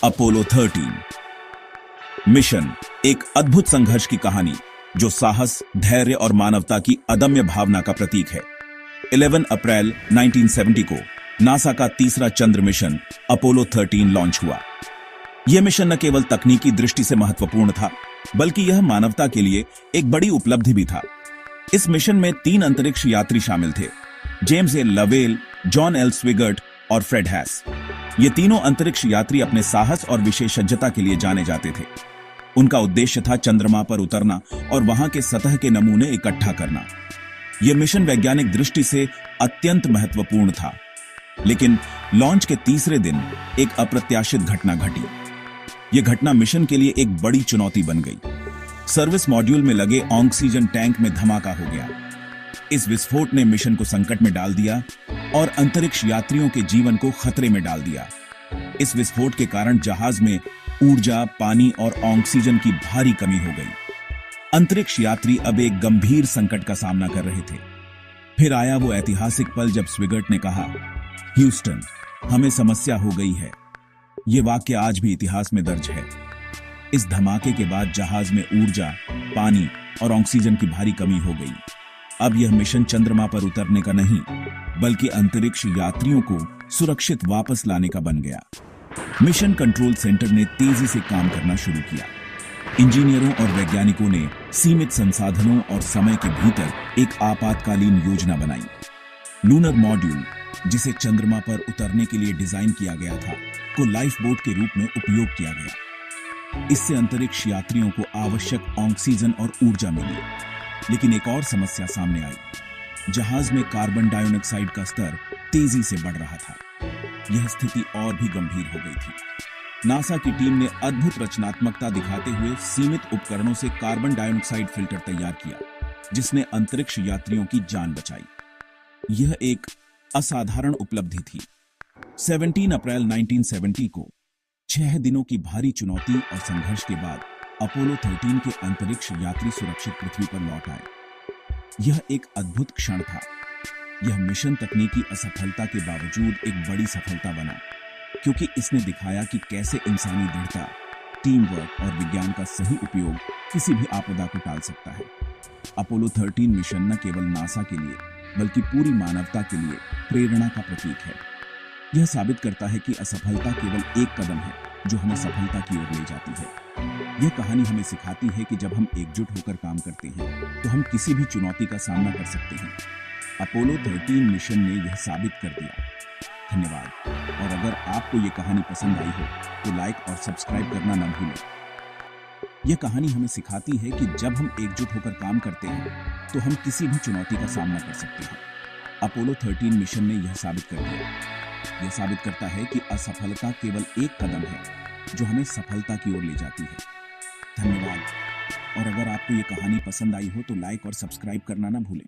Apollo 13 mission एक अद्भुत संघर्ष की कहानी जो साहस, धैर्य और मानवता की अदम्य भावना का प्रतीक है। 11 अप्रैल 1970 को नासा का तीसरा चंद्र मिशन अपोलो 13 लॉन्च हुआ। यह मिशन न केवल तकनीकी दृष्टि से महत्वपूर्ण था, बल्कि यह मानवता के लिए एक बड़ी उपलब्धि भी था। इस मिशन में 3 अंतरिक्ष यात्री शामिल थे, James A Lovell, John L Swigert और फ्रेड हैस। ये तीनों अंतरिक्ष यात्री अपने साहस और विशेषज्ञता के लिए जाने जाते थे। उनका उद्देश्य था चंद्रमा पर उतरना और वहां के सतह के नमूने इकट्ठा करना। यह मिशन वैज्ञानिक दृष्टि से अत्यंत महत्वपूर्ण था, लेकिन लॉन्च के तीसरे दिन एक अप्रत्याशित घटना घटी। यह घटना मिशन के लिए एक बड़ी चुनौती बन गई। सर्विस मॉड्यूल में लगे ऑक्सीजन टैंक में धमाका हो गया। इस विस्फोट ने मिशन को संकट में डाल दिया और अंतरिक्ष यात्रियों के जीवन को खतरे में डाल दिया। इस विस्फोट के कारण जहाज में ऊर्जा, पानी और ऑक्सीजन की भारी कमी हो गई। अंतरिक्ष यात्री अब एक गंभीर संकट का सामना कर रहे थे। फिर आया वो ऐतिहासिक पल जब स्विगर्ट ने कहा, ह्यूस्टन, हमें समस्या हो गई है। यह वाक्य आज भी इतिहास में दर्ज है। इस धमाके के बाद जहाज में ऊर्जा, पानी और ऑक्सीजन की भारी कमी हो गई। अब यह मिशन चंद्रमा पर उतरने का नहीं, बल्कि अंतरिक्ष यात्रियों को सुरक्षित वापस लाने का बन गया। मिशन कंट्रोल सेंटर ने तेजी से काम करना शुरू किया। इंजीनियरों और वैज्ञानिकों ने सीमित संसाधनों और समय के भीतर एक आपातकालीन योजना बनाई। लूनर मॉड्यूल, जिसे चंद्रमा पर उतरने के लिए डिजाइन किया गया था, को लाइफ बोट के रूप में उपयोग किया गया। इससे अंतरिक्ष यात्रियों को आवश्यक ऑक्सीजन और ऊर्जा मिली। लेकिन एक और समस्या सामने आई। जहाज में कार्बन डाइऑक्साइड का स्तर तेजी से बढ़ रहा था। यह स्थिति और भी गंभीर हो गई थी। नासा की टीम ने अद्भुत रचनात्मकता दिखाते हुए सीमित उपकरणों से कार्बन डाइऑक्साइड फिल्टर तैयार किया, जिसने अंतरिक्ष यात्रियों की जान बचाई। यह एक असाधारण उपलब्धि थी। 17 अप्रैल 1970 को 6 दिनों की भारी चुनौती और संघर्ष के बाद अपोलो 13 के अंतरिक्ष यात्री सुरक्षित पृथ्वी पर लौट आए। यह एक अद्भुत क्षण था। यह मिशन तकनीकी असफलता के बावजूद एक बड़ी सफलता बना, क्योंकि इसने दिखाया कि कैसे इंसानी दृढ़ता, टीम वर्क और विज्ञान का सही उपयोग किसी भी आपदा को टाल सकता है। अपोलो 13 मिशन न केवल नासा के लिए, बल्कि पूरी मानवता के लिए प्रेरणा का प्रतीक है। यह साबित करता है कि असफलता केवल एक कदम है जो हमें सफलता की ओर ले जाती है। यह कहानी हमें सिखाती है कि जब हम एकजुट होकर काम करते हैं तो हम किसी भी चुनौती का सामना कर सकते हैं। अपोलो 13 मिशन ने यह साबित कर दिया। धन्यवाद। और अगर आपको यह कहानी पसंद आई हो तो लाइक और सब्सक्राइब करना न भूलें। यह कहानी हमें सिखाती है कि जब हम एकजुट होकर काम करते हैं तो हम किसी भी चुनौती का सामना कर सकते हैं। अपोलो 13 मिशन ने यह साबित कर दिया। यह साबित करता है कि असफलता केवल एक कदम है जो हमें सफलता की ओर ले जाती है। धन्यवाद। और अगर आपको ये कहानी पसंद आई हो तो लाइक और सब्सक्राइब करना ना भूलें।